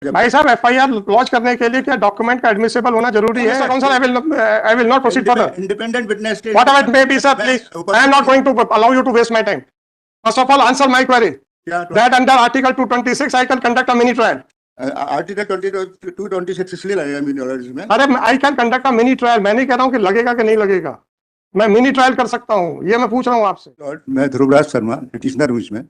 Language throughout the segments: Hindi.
भाई साहब एफआईआर लॉन्च करने के लिए क्या डॉक्यूमेंट का एडमिसिबल होना जरूरी है? Counsel, I will not proceed further. Independent witness के Whatever it may be, sir, please. I am not going to allow you to waste my time. First of all, answer my query. That under Article 226, I can conduct a mini trial. Article 226 इसलिए लगेगा मिनी ट्रायल इसमें. अरे I can conduct a mini trial. मैं नहीं कह रहा हूँ कि लगेगा कि नहीं लगेगा. मैं मिनी ट्रायल कर सकता हूँ, ये मैं पूछ रहा हूँ आपसे. मैं ध्रुवराज शर्मा, पिटिशनर हूँ इसमें.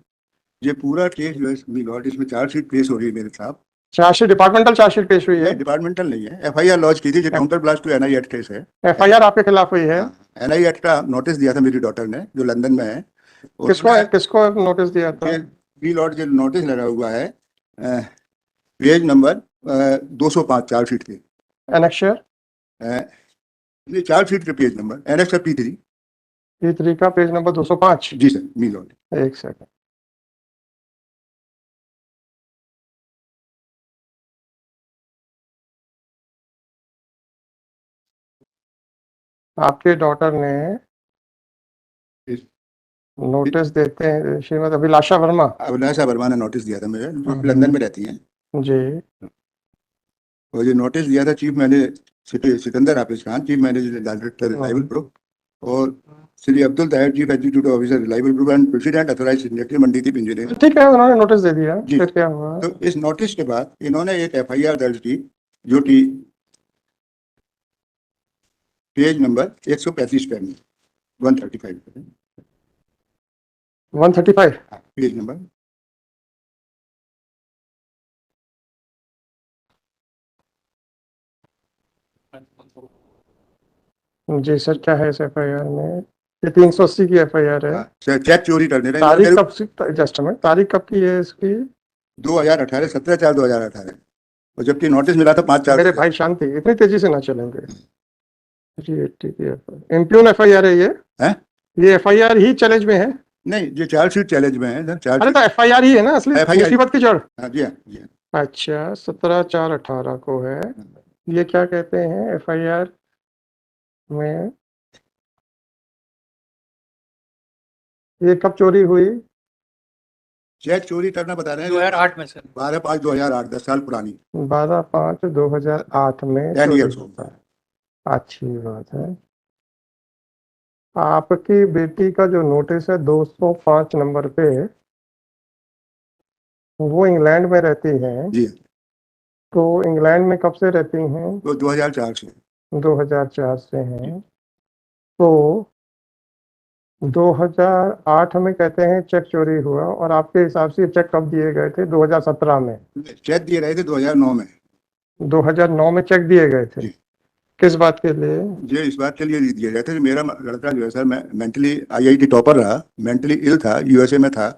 ये पूरा केस जो है लॉर्ड, इसमें चार्जशीट पेश हो रही है मेरे साहब. चार्जशीट डिपार्टमेंटल चार्जशीट पेश हुई है? डिपार्टमेंटल नहीं है, एफआईआर लॉन्च की थी जो counter blast to NI act case है. एफआईआर आपके खिलाफ हुई है? एनआई एक्ट का नोटिस दिया था मेरी डॉटर ने जो लंदन में है. किसको नोटिस दिया था? बी लॉर्ड जो नोटिस लगा हुआ है पेज नंबर 205 चार्जशीट के. एनेक्शर? ये चार्जशीट के पेज नंबर एनेक्शर P3 का पेज नंबर 205. जी सर, मी लॉर्ड. एक सेकंड. आपके डॉटर ने नोटिस देते हैं श्रीमती अभिलाषा वर्मा ने नोटिस दिया था मुझे, लंदन में रहती हैं जी. और ये नोटिस दिया था chief manager Sikandar Hafiz Khan, chief manager director reliable group, और Shri Abdul Tahir chief executive officer reliable group and president authorised signatory Mandideep engineer. ठीक है, उन्होंने नोटिस दे दिया. फिर क्या हुआ? तो इस नोटिस के बाद इन्होंने एक एफआईआर दर्ज की जो कि पेज नंबर 135 पे 135 पेज नंबर. जी सर, क्या है इस एफआईआर में? ये 380 की एफआईआर है. चेक चोरी करने. तारीख कब, जस्ट मिनट, तारीख कब की है इसकी? 2018, 17/4/2018. और जबकि नोटिस मिला था 5/4. मेरे भाई शांति, इतनी तेजी से ना चलेंगे. इम्प्यून एफआईआर है ये? ये एफआईआर ही चैलेंज में है? नहीं, ये चार्जशीट चैलेंज में है. अरे तो एफआईआर ही है ना असली मुसीबत की जड़. जी हाँ. अच्छा, 17/4/18 को है. ये क्या कहते हैं एफआईआर में? ये कब चोरी हुई? चेक चोरी करना बता रहे हैं 2008 में सर. 12/5/2008, 10 साल पुरानी. 12/5/2008 में चोरी होता है. अच्छी बात है. आपकी बेटी का जो नोटिस है 205 नंबर पे, वो इंग्लैंड में रहती हैं जी. तो इंग्लैंड में कब से रहती हैं? वो 2004 से. 2004 से हैं. तो 2008 में कहते हैं चेक चोरी हुआ, और आपके हिसाब से चेक कब दिए गए थे? 2017 में. चेक दिए गए थे 2009 में. 2009 में चेक दिए गए थे? किस बात के लिए? ये इस बात के लिए दिए गए थे, मेरा लड़का जो है सर मेंटली आईआईटी टॉपर रहा, मेंटली इल था, यूएसए में था.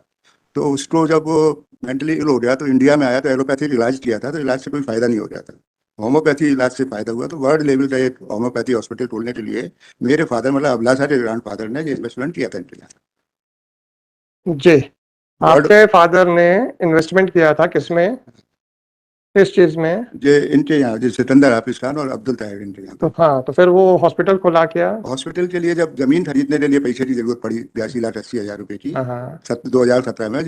तो उसको जब वो मेंटली इल हो गया तो इंडिया में आया तो एलोपैथिक इलाज किया था, तो इलाज से कोई फायदा नहीं हो रहा था. होम्योपैथी इलाज से फायदा हुआ, तो वर्ल्ड लेवल का एक होम्योपैथी हॉस्पिटल खोलने के लिए मेरे फादर मतलब अभिलाषा के ग्रैंड फादर ने इन्वेस्टमेंट किया था इंडिया. जी. आपके फादर ने इन्वेस्टमेंट किया था किसमें, किस चीज में? जे इनके यहाँ जो सिकंदर हाफिज खान और अब्दुल ताहिर इनके यहाँ. तो हाँ, तो फिर वो हॉस्पिटल खोला क्या? हॉस्पिटल के लिए जब जमीन खरीदने के लिए पैसे की जरूरत पड़ी 82,80,000 रुपए की 2017 में.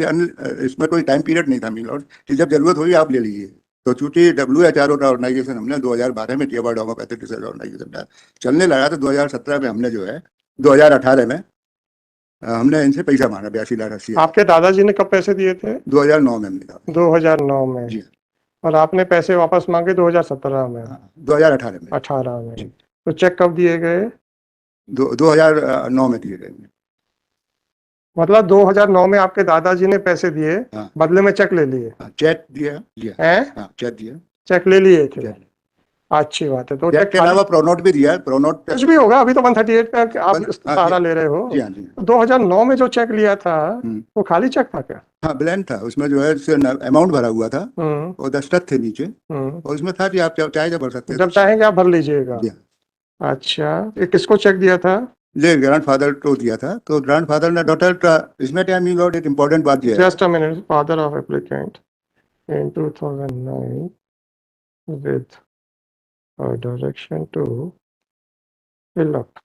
इसमें कोई टाइम पीरियड नहीं था मिल, कि जब जरूरत हुई आप ले लीजिए. तो चूंकि WHO का ऑर्गेनाइजेशन हमने 2012 में किया, वर्ल्ड होम्योपैथिक रिसर्च ऑर्गेनाइजेशन का चलने लगा, तो 2017 में हमने जो है 2018 में हमने इनसे पैसा मांगा 82,80,000. आपके दादाजी ने कब पैसे दिए थे? 2009 में हमने कहा. 2009 में जी. और आपने पैसे वापस मांगे 2017 में? 2018 में. 18 में. तो चेक कब दिए गए? 2009 में दिए गए. मतलब 2009 में आपके दादाजी ने पैसे दिए, बदले में चेक ले लिए? चेक दिया. चेक दिया. चेक ले लिए थे. अच्छी बात है. तो चेक के अलावा प्रोनोट भी दिया. प्रोनोट कुछ भी होगा, अभी तो 138 पे आप सहारा ले रहे हो. 2009 में जो चेक लिया था वो खाली चेक था क्या? हाँ, ब्लैंक था. उसमें जो है अमाउंट भरा हुआ था और दस्तखत थे नीचे, और उसमें था कि आप चाहे भर सकते हैं, जब चाहेंगे आप भर लीजिएगा. अच्छा, ये किसको चेक दिया था? ये ग्रैंडफादर को दिया था. तो ग्रैंडफादर ने डॉटर का, इसमें टाइम लॉर्ड एक इम्पोर्टेंट बात ये है. Just a minute. Father of applicant in 2009 with a direction to fill up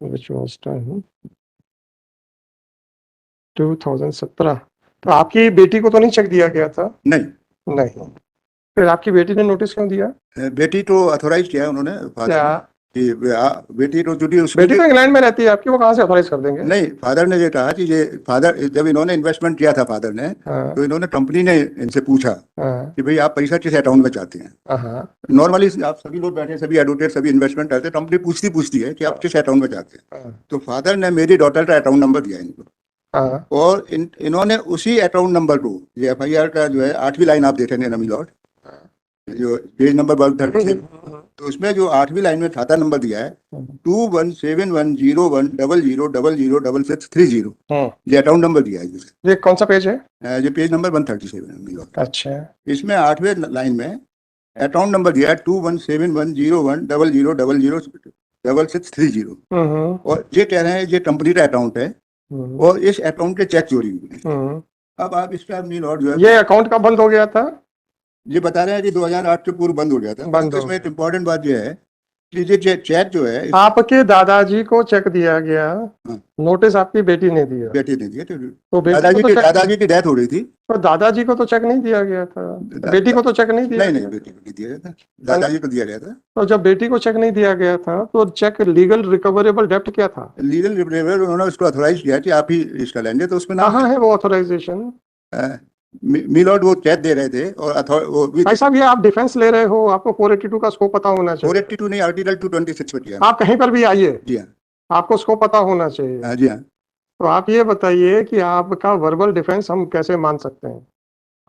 which was done 2017. तो आपकी बेटी को तो नहीं चेक दिया गया था? नहीं. फिर आपकी बेटी ने नोटिस क्यों दिया? बेटी तो अथोराइज किया है उन्होंने फादर क्या? ने कि बेटी तो जुड़ी उसमें बेटी तो इंग्लैंड में रहती है आपकी, वो कहाँ से ऑथराइज कर देंगे? नहीं, फादर ने ये कहा कि ये फादर जब इन्होंने इन्वेस्टमेंट किया था फादर ने, हाँ तो इन्होंने कंपनी ने इनसे पूछा हाँ कि भाई आप पैसा किस अकाउंट में चाहते हैं। हाँ नॉर्मली आप सभी लोग बैठे, सभी एडवोकेट, सभी इन्वेस्टमेंट करते हैं, कंपनी पूछती है कि आप किस अकाउंट में चाहते हैं। हाँ तो फादर ने मेरी डॉटर का अकाउंट नंबर दिया इनको, हाँ और इन्होंने उसी अकाउंट नंबर को, ये FIR का जो है 8वीं लाइन आप देखेंगे नमी लॉर्ड, जो पेज नंबर 136, तो उसमें जो 8वीं लाइन में खाता नंबर दिया है 21710100006630, ये अकाउंट नंबर दिया है जिसका। ये कौन सा पेज है? ये पेज नंबर 137 है नमी लॉर्ड। अच्छा। इसमें 8वें लाइन में अकाउंट नंबर दिया है 21710100006630, और ये कह रहे हैं ये कंपनी का अकाउंट है और इस अकाउंट के चेक चोरी हुए हैं। अब आप इसका नमी लॉर्ड जो है, ये अकाउंट कब बंद हो गया था? ये बता रहे हैं कि 2008 से पूर्व बंद हो गया था। बंद तो हो इसमें एक इम्पोर्टेंट बात यह है कि ये चेक जो है आपके दादाजी को चेक दिया गया, नोटिस आपकी बेटी ने दिया, बेटी ने दिया। तो बेटी को तो चेक, दादाजी की डेथ हो रही थी, तो दादाजी को तो चेक नहीं दिया गया था, बेटी को तो चेक नहीं दिया नहीं गया। बेटी को नहीं दिया गया था, दादाजी को दिया गया था। तो जब बेटी को चेक नहीं दिया गया था तो चेक लीगल रिकवरेबल डेब्ट क्या था? लीगल रिप्रेजेंटेटिव उन्होंने उसको अथोराइज किया कि आप ही इसका लेंगे, तो उसमें नाम कहाँ है वो ऑथराइजेशन? मिलॉर्ड वो चेक दे रहे थे, और वो भी भाई साहब, ये आप डिफेंस ले रहे हो, आपको 482 का स्कोप पता होना चाहिए। 482 नहीं, आर्टिकल 226 पे किया। आप कहीं पर भी आइए, जी हाँ, आपको स्कोप पता होना चाहिए। हाँ जी हाँ। तो आप ये बताइए कि आपका वर्बल डिफेंस हम कैसे मान सकते हैं?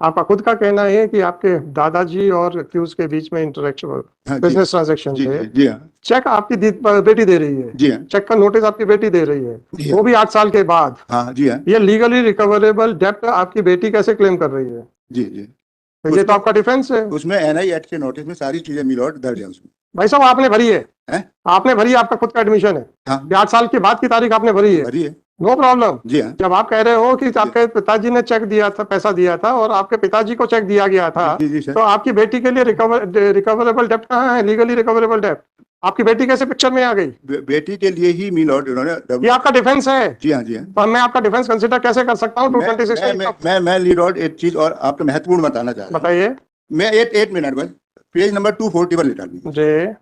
आपका खुद का कहना है कि आपके दादाजी और अक्यूज के बीच में इंटरेक्शन, हाँ जी, बिजनेस ट्रांजैक्शन जी थे। जी हाँ, चेक आपकी बेटी दे रही है, जी हाँ, चेक का नोटिस आपकी बेटी दे रही जी है, हाँ। वो भी 8 साल के बाद। हाँ जी हाँ, ये लीगली रिकवरेबल डेब्ट आपकी बेटी कैसे क्लेम कर रही है? जी जी। तो ये तो आपका डिफेंस है। उसमें NI एक्ट के नोटिस में सारी चीजें मिलॉर्ड दर्ज है उसमें। भाई साहब, आपने भरी है, हैं? आपने भरी है, आपका खुद का एडमिशन है, हाँ 8 साल के बाद की तारीख आपने भरी है, भरी है। No problem. जी हाँ, जब आप कह रहे हो कि आपके पिताजी ने चेक दिया था, पैसा दिया था, और आपके पिताजी को चेक दिया गया था, जी जी सर। तो आपकी बेटी के लिए रिकवरेबल डेब्ट कहाँ है? लीगली रिकवरेबल डेब्ट आपकी बेटी कैसे पिक्चर में आ गई? बेटी के लिए ही मिलॉर्ड उन्होंने ये आपका डिफेंस है। जी हाँ, जी हाँ। तो मैं आपका डिफेंस कंसिडर कैसे कर सकता हूँ? 226 मैं लीलॉर्ड एक चीज और आपको महत्वपूर्ण बताना चाह रहा हूँ। बताइए। मैं एक मिनट बस, पेज नंबर 241 लेटा लीजिए। जी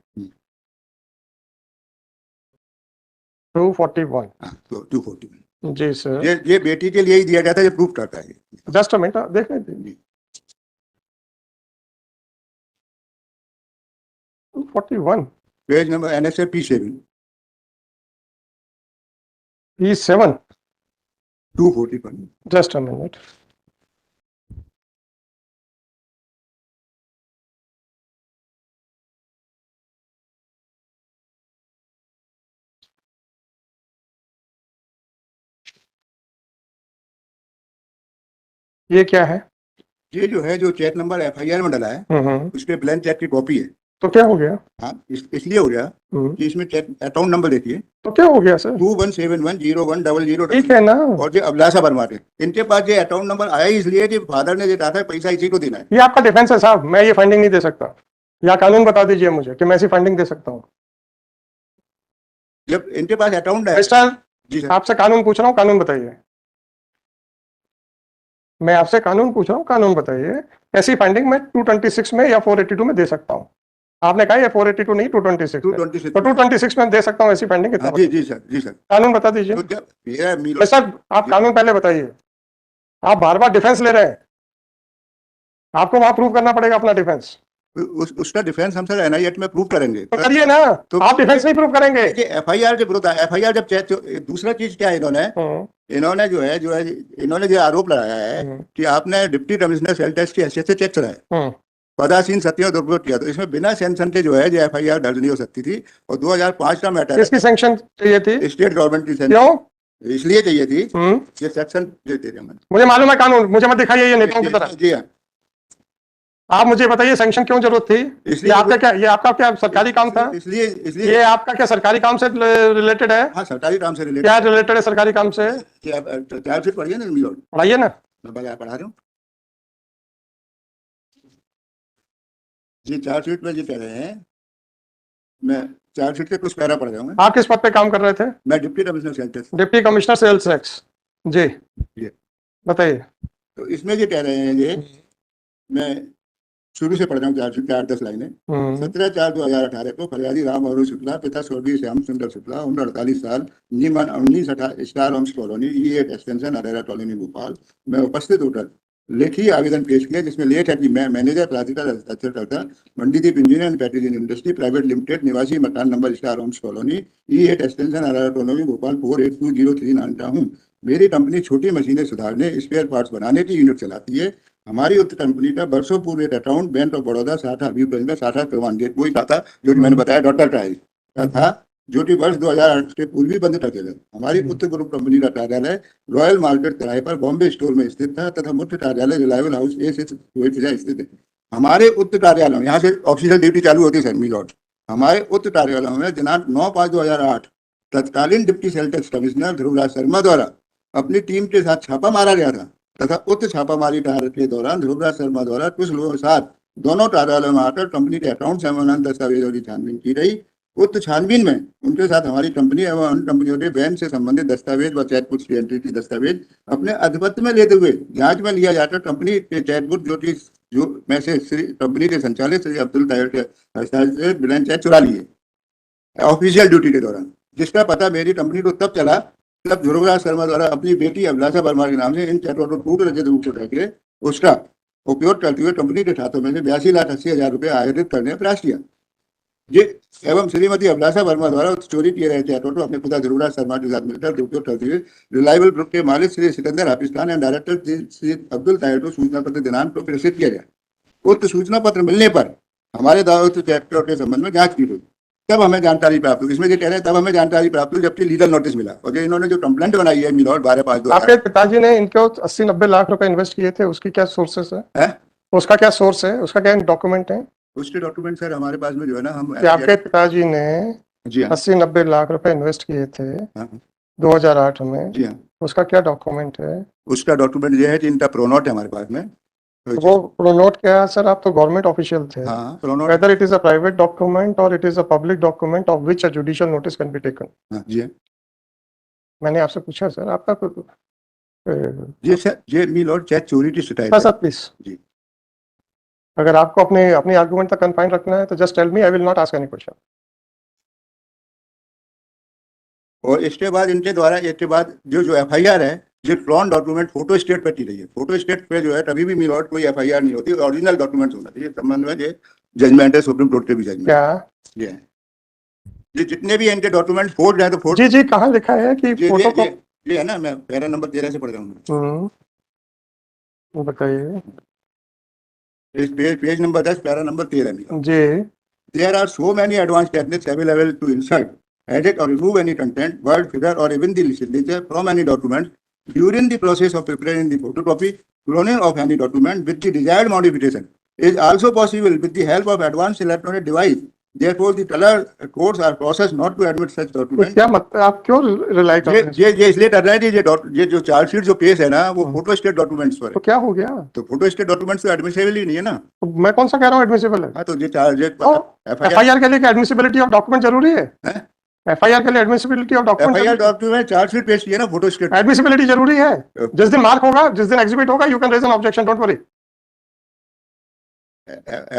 241। हाँ, तो 241 जी सर। ये बेटी के लिए ही दिया गया था, ये प्रूफ करता है। जस्ट अ मिनट, देखने दीजिए। 241 page number NSA P7 E7। 241। Just a minute. ये क्या है? ये जो है, जो चेक नंबर FIR में डला है, उस पे ब्लैंक चेक की कॉपी है। तो क्या हो गया? हाँ, इसलिए हो गया कि इसमें चेक अकाउंट नंबर देखिए, तो क्या हो गया सर? 2171010000। ठीक है ना? और जो अभिलाषा वर्मा थे, इनके पास ये अकाउंट नंबर आया ही इसलिए कि फादर ने ये कहा था पैसा इसी को देना है। ये आपका डिफेंस है साहब, मैं ये फंडिंग नहीं दे सकता, या कानून बता दीजिए मुझे कि मैं ऐसी फंडिंग दे सकता हूँ। जब इनके पास अकाउंट है। मिस्टर, जी सर। आपसे कानून पूछ रहा हूँ, कानून बताइए। मैं आपसे कानून पूछ रहा हूँ, कानून बताइए। ऐसी फंडिंग मैं 226 में या 482 में दे सकता हूँ। आपने कहा ये 482 नहीं, 226 है। 226 तो 226 में दे सकता हूँ ऐसी फंडिंग। हाँ, जी जी सर, जी सर। कानून बता दीजिए। तो जब ये सर, आप कानून पहले बताइए। आप बार बार डिफेंस ले रहे हैं, आपको वहां प्रूव करना पड़ेगा अपना डिफेंस। उसका डिफेंस हम सर NI एक्ट में प्रूव करेंगे। तो करिए ना। तो आप डिफेंस नहीं प्रूव करेंगे? FIR के विरुद्ध FIR जब चेक, दूसरा चीज क्या है, इन्होंने जो है इन्होंने जो आरोप लगाया है कि आपने डिप्टी कमिश्नर सेल टैक्स की हैसियत से चेक चलाए, पदासीन सत्य दुरुपयोग किया, तो इसमें बिना सैंक्शन के जो है ये FIR दर्ज नहीं हो सकती थी। और 2005 का मैटर, किसकी सैंक्शन चाहिए थी? स्टेट गवर्नमेंट की सैंक्शन क्यों इसलिए चाहिए थी, ये सेक्शन देते थे। मुझे मालूम है कानून, मुझे मत दिखाइए ये नेताओं की तरह। जी हाँ, आप मुझे बताइए सैंक्शन क्यों जरूरत थी? इसलिए ये आपका क्या सरकारी काम था? इसलिए ये आपका क्या सरकारी काम से रिलेटेड है? हाँ, सरकारी काम से रिलेटेड। क्या रिलेटेड है सरकारी काम से? चार्जशीट पढ़िए ना, मिलोड पढ़ाइए ना। मैं पढ़ा रहा हूँ। ये चार्जशीट में ये कह रहे हैं, मैं चार्जशीट के कुछ पैरा पढ़ रहा हूँ। आप किस पद पे काम कर रहे थे? मैं deputy commissioner sale tax. Deputy commissioner sales tax. जी ये बताइए। तो इसमें ये कह रहे हैं, ये मैं शुरू से पढ़ रहा हूँ 4-10 लाइनें। 17/4/2018 को फरियादी राम और शुक्ला पिता स्वर्गीय श्याम सुंदर शुक्ला उम्र 48 साल नीमन 19 Star Homes Colony E8 extension Arera colony Bhopal में उपस्थित होकर लेखी आवेदन पेश किया, जिसमें लेख है कि मैं मैनेजर क्लासिकल हस्ताक्षरकर्ता Mandideep engineer and packaging industry private limited निवासी मकान नंबर Star Homes Colony E8 extension Arera colony Bhopal 482039 मानता हूँ। मेरी कंपनी छोटी मशीनें सुधारने स्पेयर पार्ट्स बनाने की यूनिट चलाती है। हमारी उक्त कंपनी का वर्षों पूर्व एक अकाउंट बैंक ऑफ बड़ौदा शाखा हबीबगंज में शाखा प्रमाण गेट वही था जो मैंने बताया डॉक्टर ट्रायल का था, जो कि वर्ष 2008 के पूर्व ही बंद कर दिया। हमारी उत्तर ग्रुप कंपनी का कार्यालय रॉयल मार्केट किराए पर बॉम्बे स्टोर में स्थित था तथा मुख्य कार्यालय रिलायबल हाउस A6 स्थित है। हमारे उत्तर कार्यालय में यहाँ से ऑफिशियल ड्यूटी चालू होती है मी लॉर्ड। हमारे उत्तर कार्यालय में दिनांक 9/5/2008 तत्कालीन deputy sale tax commissioner Dhruvraj Sharma द्वारा अपनी टीम के साथ छापा मारा गया था तथा उक्त छापामारी कार्य के दौरान ध्रुवराज शर्मा द्वारा कुछ लोगों के साथ दोनों कार्यालयों में आकर कंपनी के अकाउंट एवं दस्तावेजों की छानबीन की गई। उक्त छानबीन में उनके साथ हमारी कंपनी एवं अन्य कंपनियों के बैंक से संबंधित दस्तावेज व चेकबुक की एंट्री की दस्तावेज अपने अधिपत्य में लेते हुए जांच में लिया जाकर कंपनी के चेकबुक जो में से कंपनी के संचालक श्री अब्दुल ताहिर के हस्ताक्षरित ब्लैंक चेक चुरा लिए ऑफिशियल ड्यूटी के दौरान, जिसका पता मेरी कंपनी को तब चला तब ध्रुवराज शर्मा द्वारा अपनी बेटी अभिलाषा वर्मा के नाम से इन चेकों को पूर्ण रचित रूप से करके उसका उपयोग करते हुए कंपनी के खातों में से 82,80,000 रुपये आयोजित करने का प्रयास किया। ये एवं श्रीमती अभिलाषा वर्मा द्वारा चोरी किए गए चेकों को अपने पिता ध्रुवराज शर्मा के साथ मिलकर उपयोग करते हुए रिलायबल ग्रुप के मालिक श्री सिकंदर हाफिज खान एंड डायरेक्टर श्री अब्दुल ताहिर को सूचना पत्र दिनांक को प्रेषित किया गया। उक्त सूचना पत्र मिलने पर हमारे दावों चेकों के संबंध में जांच की गई। तब हमें जानकारी प्राप्त हुई, इसमें जो कह रहे हैं तब हमें जानकारी प्राप्त हुई जबकि लीगल नोटिस मिला और जो इन्होंने जो कंप्लेंट बनाई है मिलौट 12/5/2008 आपके पिताजी ने इनको 80-90 लाख रुपए इन्वेस्ट किए थे, उसकी क्या सोर्सेस है? उसका क्या सोर्स है, उसका क्या डॉक्यूमेंट है? उसके डॉक्यूमेंट सर हमारे पास में जो है ना हम आपके पिताजी ने 80-90 लाख रुपए इन्वेस्ट किए थे 2008 में, जी हाँ, उसका क्या डॉक्यूमेंट है? उसका डॉक्यूमेंट ये है कि इनका प्रोनोट है हमारे पास में। वो प्रोनोट क्या है सर? आप तो गवर्नमेंट ऑफिशियल थे। Whether it is a private document or it is a public document of which a judicial notice can be taken. जी मैंने आपसे पूछा सर, आपका जी सर, ये मी लॉर्ड चेक चोरी की शिकायत है। सर प्लीज जी, अगर आपको अपने आर्गुमेंट तक कन्फाइन रखना है तो just tell me, I will not ask any question. और इसके बाद इनके द्वारा इसके बाद जो FIR है ये ड्रॉन डॉक्यूमेंट फोटो स्टेट पे की रही है। फोटो स्टेट पे जो है कभी भी मिलॉट कोई FIR नहीं होती, ओरिजिनल डॉक्यूमेंट्स होना चाहिए। संबंध में ये जजमेंट है सुप्रीम कोर्ट के भी जजमेंट क्या ये जितने भी इनके डॉक्यूमेंट फोर्ज है तो फोर्ज जी कहाँ लिखा है कि फोटो को ये है ना, मैं पैरा नंबर 13 से पढ़ रहा हूँ, बताइए इस पेज नंबर 10 पैरा नंबर 13 जी। There are so many advanced techniques available to insert, edit or remove any content, word, figure or even the signature from any document during the process of preparing the photocopy, cloning of any document with the desired modification is also possible with the help of advanced electronic device. Therefore, the color codes are processed not to admit such documents. क्या मतलब आप क्यों रिलाई कर रहे हैं? ये इसलिए कर रहे हैं कि ये जो चार्जशीट जो पेश है ना वो फोटो स्टेट डॉक्यूमेंट्स पर है। तो क्या हो गया? तो फोटो स्टेट डॉक्यूमेंट्स तो एडमिसिबल ही नहीं है ना। तो मैं कौन सा कह रहा हूँ एडमिसिबल है? हाँ तो ये चार्ज FIR के लिए एडमिसिबिलिटी ऑफ डॉक्यूमेंट जरूरी है? FIR के लिए admissibility of document, FIR document chargesheet पेश किया ना फोटो स्टेट, एडमिसिबिलिटी जरूरी है। जिस दिन मार्क होगा, जिस दिन एग्जिबिट होगा, you can raise an objection, don't worry.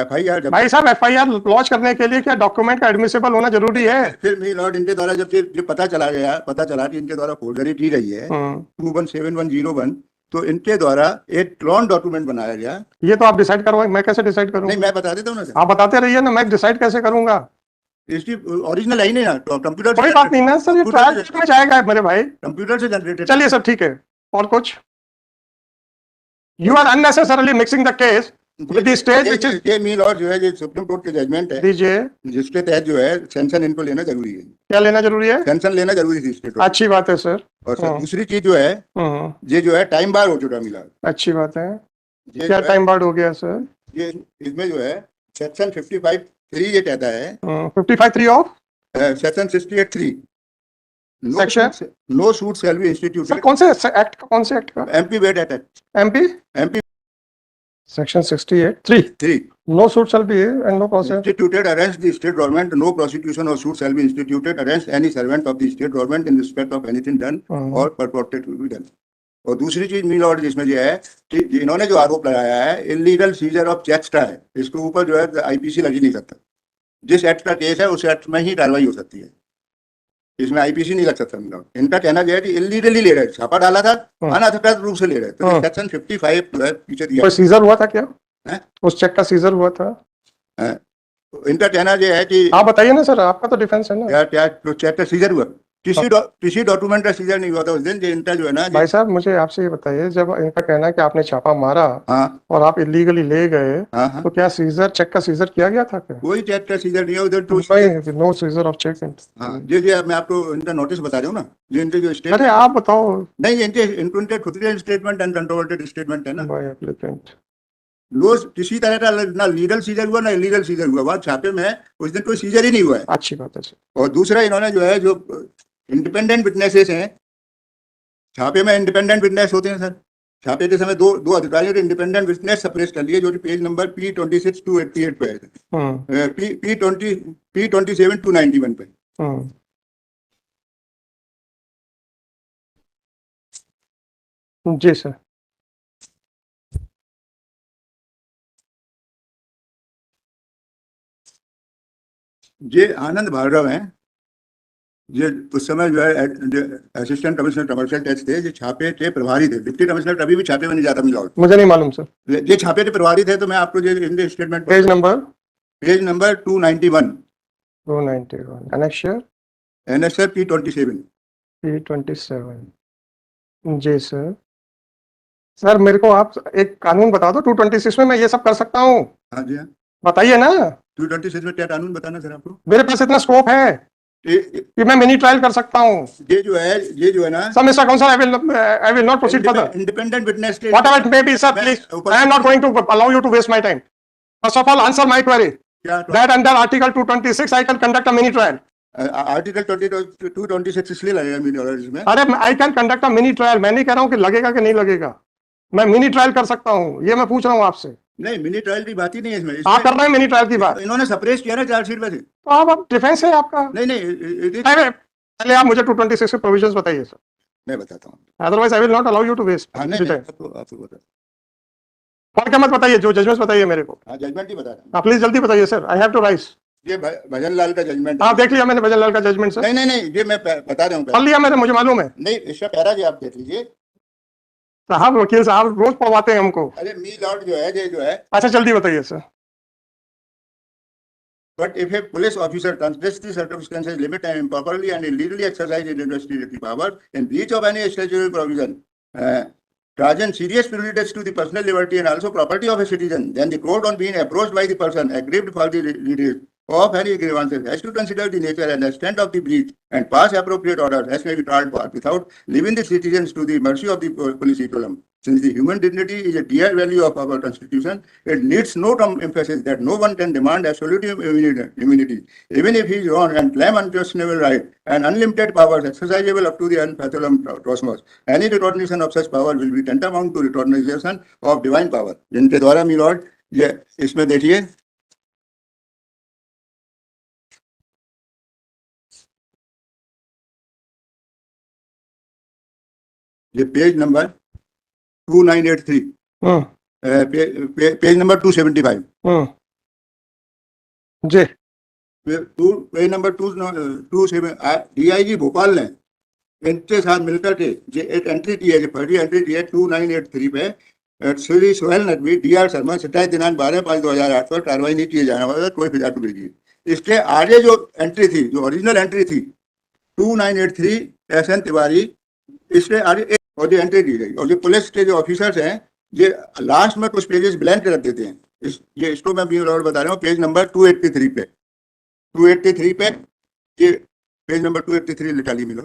FIR भाई साहब FIR लॉन्च करने के लिए क्या डॉक्यूमेंट का एडमिसिबल होना जरूरी है? फिर मी लॉर्ड इनके द्वारा जब पता चला कि इनके द्वारा फोर्जरी की गई है 217101, तो इनके द्वारा एक क्लोन डॉक्यूमेंट बनाया गया। ये तो आप डिसाइड करो, मैं कैसे डिसाइड करूँ? नहीं मैं बता देता हूँ ना, आप बताते रहिए ना, मैं डिसाइड कैसे करूंगा? इसकी ओरिजिनल आई नहीं ना कंप्यूटर, कोई बात नहीं ना सर, ये ट्रायल में जाएगा मेरे भाई, कंप्यूटर से जनरेटेड। चलिए सर ठीक है, और कुछ? You are unnecessarily mixing the case with the stage which is ये मी लॉर्ड जो है ये सुप्रीम कोर्ट के जजमेंट है, दीजिए, जिसके तहत जो है सेंशन इनको लेना जरूरी है। क्या लेना जरूरी है? सेंशन लेना जरूरी थी स्टेट। अच्छी बात है सर। और सर दूसरी चीज जो है ये जो है टाइम बार हो चुका मिला। अच्छी बात है। क्या टाइम बार हो गया सर? ये इसमें जो है सेक्शन 55(3) ये कहता है 55(3) of section 68(3) section no suit shall be instituted. Sir कौन से एक्ट का, कौन से एक्ट का? MP VAT act, MP section 68(3) no suit shall be and no process instituted against the state government, no prosecution or suit shall be instituted against any servant of the state government in respect of anything done or purported to be done. और दूसरी चीज मी लॉर्ड जिसमें जो है कि इन्होंने जो आरोप लगाया है इलीगल सीजर ऑफ चेक्स का है, इसके ऊपर जो है आईपीसी लग ही नहीं सकता। जिस एक्ट का केस है उस एक्ट में ही कार्रवाई हो सकती है, इसमें आईपीसी नहीं लग सकता। मी लॉर्ड इनका कहना जो है कि इलीगली ले रहे, छापा डाला था, अनधिकृत रूप से ले रहे, तो सेक्शन 55 जो है पीछे दिया। सीजर हुआ था क्या है? उस चेक का सीजर हुआ था? इनका कहना जो है कि आप बताइए ना सर, आपका तो डिफेंस है ना। क्या चेक का सीजर हुआ? किसी डॉक्यूमेंट का सीजर नहीं हुआ था उस दिन। इनका जो है ना भाई साहब, मुझे आपसे ये बताइए, जब इनका कहना है कि आपने छापा मारा और आप इलीगली ले गए, तो क्या सीजर, चेक का सीजर किया गया था क्या? कोई चेक का सीजर नहीं है उधर तो। No seizure of cheque. जी मैं आपको इनका नोटिस बता रहा हूँ ना, जो इनके जो स्टेटमेंट। अरे आप बताओ। नहीं, इनके खुद के स्टेटमेंट एंड कंट्रोवर्टेड स्टेटमेंट है ना। एप्लीकेंट किसी तरह का ना लीगल सीजर हुआ ना इलीगल सीजर हुआ, वहाँ छापे में उस दिन कोई सीजर ही नहीं हुआ है। अच्छी बात है। और दूसरा इन्होंने जो है, जो इंडिपेंडेंट विटनेसेस हैं, छापे में इंडिपेंडेंट विटनेस होते हैं सर। छापे के समय दो अधिकारियों ने इंडिपेंडेंट विटनेस सप्रेस कर लिए, जो कि पेज नंबर P26-288 पे है, P27-291 पे। जी सर। ये आनंद भार्गव हैं, ये उस समय जो है असिस्टेंट कमिश्नर कमर्शियल टैक्स थे, जो छापे के प्रभारी थे। डिप्टी कमिश्नर कभी भी छापे में नहीं जाता। मुझे नहीं मालूम सर। ये छापे के प्रभारी थे, तो मैं आपको जो statement page number 291 annexure P27 जी सर। सर मेरे को आप एक कानून बता दो, 226 में मैं ये सब कर सकता हूँ? हाँ जी, हाँ बताइए ना। 226 में क्या कानून बताना सर आपको? मेरे पास इतना स्कोप है कि मैं मिनी ट्रायल कर सकता हूँ। ये जो है ना sir, mister council, I will not proceed further. Independent witness के Whatever it may be, sir, please. I am not going to allow you to waste my time. First of all, answer my query. That under Article 226, I can conduct a mini trial. Article 226 इसलिए लगेगा मिनी ट्रायल इसमें? अरे I can conduct a mini trial. मैं नहीं कह रहा हूँ कि लगेगा कि नहीं लगेगा, मैं मिनी ट्रायल कर सकता हूँ, ये मैं पूछ रहा हूँ आपसे। नहीं, मिनी ट्रायल की बात ही नहीं है इसमें। आप कर रहे हैं मिनी ट्रायल की बात। इन्होंने सप्रेस किया ना चार्जशीट में से, तो आप डिफेंस है आपका। नहीं पहले आप मुझे 226 के प्रोविजंस बताइए सर। मैं बताता हूँ, otherwise I will not allow you to waste. और क्या मत बताइए, जो जजमेंट बताइए मेरे को। जजमेंट ही बता रहा हूँ, प्लीज जल्दी बताइए sir, I have to rise. ये भजन लाल का जजमेंट। हाँ, देख लिया मैंने भजन लाल का जजमेंट सर। नहीं, ये मैं बता रहा हूँ, पढ़ लिया मैंने, मुझे मालूम है। नहीं, इसका पैरा जी आप देख लीजिए साहब, वकील साहब रोज पढ़वाते हैं हमको। अरे मी लॉर्ड जो है अच्छा जल्दी बताइए sir. But if a police officer transgress the circumstances, limit and improperly and illegally exercise his investigative power in breach of any statutory provision, causes serious prejudice to the personal liberty and also property of a citizen, then the court, on being approached by the person aggrieved for the redress of any grievances, has to consider the nature and extent of the breach and pass appropriate orders as may be called for, without leaving the citizens to the mercy of the police equivalent. Since the human dignity is a dear value of our constitution, it needs no emphasis that no one can demand absolute immunity, even if he is wrong, and claim unquestionable right and unlimited powers exercisable up to the unfathomed cosmos. Any recognition of such power will be tantamount to recognition of divine power. जिनके द्वारा मी लॉर्ड, ये इसमें देखिए, ये पेज नंबर 2983, पेज नंबर 275 जी, पेज नंबर 227, DIG भोपाल ने इनके साथ मिलकर के एक एंट्री की है, फर्जी एंट्री की है 2983 पे, श्री सोहेल नकवी, DR शर्मा, 27 दिनांक 12/5/2008 पर कार्रवाई नहीं किए जाने वाला कोई फिजा को भेजिए। इसके आगे जो एंट्री थी, जो ओरिजिनल एंट्री थी 2983 SN तिवारी, इसके आगे और जो एंट्री की गई, और जो पुलिस के जो ऑफिसर्स हैं, ये लास्ट में कुछ पेजेस ब्लैंक रख देते हैं। इसको मैं भी और बता रहा हूँ, पेज नंबर 283 पे, 283 पे, ये पेज नंबर 283 लिखा ली मिलो।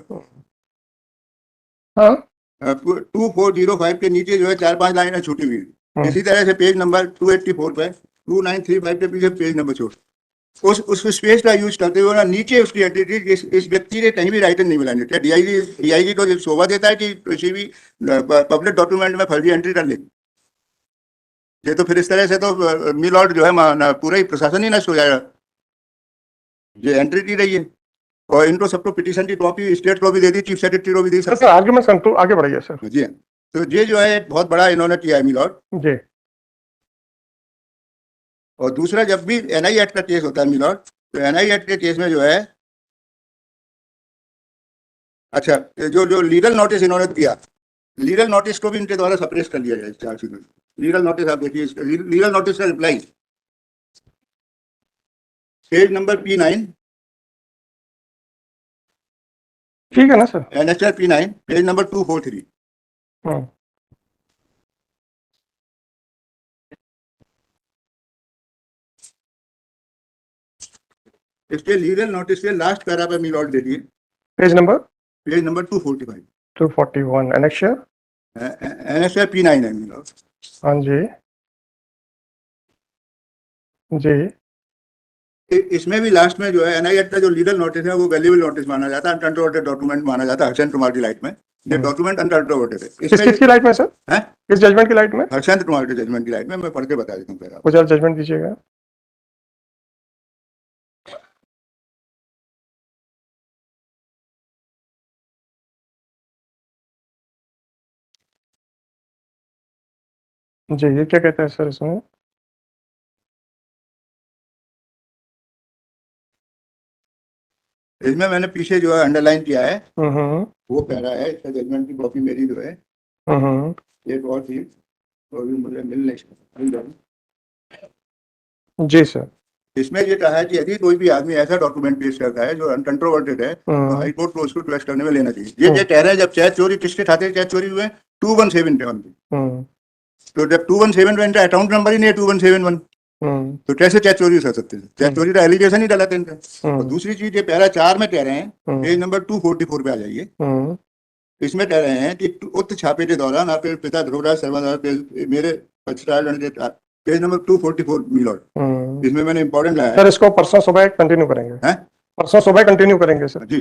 हाँ, 2405 के नीचे जो है 4-5 लाइनें छूटी हुई। इसी तरह से पेज नंबर 284 पे, 2935 के पीछे पेज नंबर छोड़, उस स्पेस का यूज करते हुए ना नीचे उसकी एंट्री थी, इस व्यक्ति ने कहीं भी राइटर नहीं मिलानी। क्या DIG को शोभा देता है कि किसी भी पब्लिक डॉक्यूमेंट में फर्जी एंट्री कर ले? ये तो फिर इस तरह से तो मी लॉर्ड जो है पूरा ही प्रशासन ही नष्ट हो जाएगा। ये एंट्री की रही है, और इनको सबको पिटीशन की कॉपी, स्टेट को भी दे दी, चीफ सेक्रेटरी को भी दी। सर आर्गुमेंट आगे बढ़ाइए सर। जी, तो ये जो है एक बहुत बड़ा इन्होंने किया है मिलॉर्ड। जी। और दूसरा, जब भी एनआई एक्ट का केस होता है मिलॉर्ड, तो एनआई एक्ट के केस में जो है, अच्छा, जो जो लीगल नोटिस इन्होंने दिया, लीगल नोटिस को भी इनके द्वारा सप्रेस कर लिया जाए चार्जशीट में। लीगल नोटिस आप देखिए, लीगल नोटिस का रिप्लाई पेज नंबर P9, ठीक है ना sir? NHR P9 page number 243। इसके लीगल नोटिस के लास्ट पैरा पे मिलॉर्ड देखिए, पेज नंबर 245, 241 एनेक्शियर। एनएचआर P9 है मिलॉर्ड। हाँ जी जी। इसमें भी लास्ट में जो है एनआई एक्ट का जो लीगल नोटिस है वो वैल्यूएबल नोटिस माना जाता है, अनकंट्रोवर्टेड डॉक्यूमेंट माना जाता है हर्षचंद्र कुमार की लाइट में। ये डॉक्यूमेंट अनकंट्रोवर्टेड है। किसकी लाइट में सर? है किस जजमेंट की लाइट में? हर्षचंद्र कुमार के जजमेंट की लाइट में। मैं पढ़ के बता देता हूँ फिर आप। कुछ जजमेंट दीजिएगा। जी, ये क्या कहता है सर इसमें? इसमें मैंने पीछे जो है अंडरलाइन किया है वो पैरा है। इसका जजमेंट की कॉपी मेरी जो है एक और थी, वो भी मुझे मिल नहीं। जी सर। इसमें ये कहा है कि यदि कोई भी आदमी ऐसा डॉक्यूमेंट पेश करता है जो अनकंट्रोवर्टेड है तो हाई कोर्ट को उसको ट्वेस्ट करने में लेना चाहिए। ये कह रहे हैं जब चेक चोरी, किसके खाते चेक चोरी हुए 2171 पे, तो जब 2171 में इनका अकाउंट नंबर ही नहीं है 2171, तो कैसे चेक चोरी कर सकते हैं? चेक चोरी का एलिगेशन ही डाला था इनका। और दूसरी चीज, ये पैरा 4 में कह रहे हैं, पेज नंबर 244 पे आ जाइए। इसमें कह रहे हैं कि उक्त छापे के दौरान आपके पिता ध्रुवराज शर्मा द्वारा मेरे पक्षकार के पेज नंबर 244 मिलॉर्ड। इसमें मैंने इंपॉर्टेंट लाया है सर। इसको परसों सुबह कंटिन्यू करेंगे। हैं? परसों सुबह कंटिन्यू करेंगे सर। जी।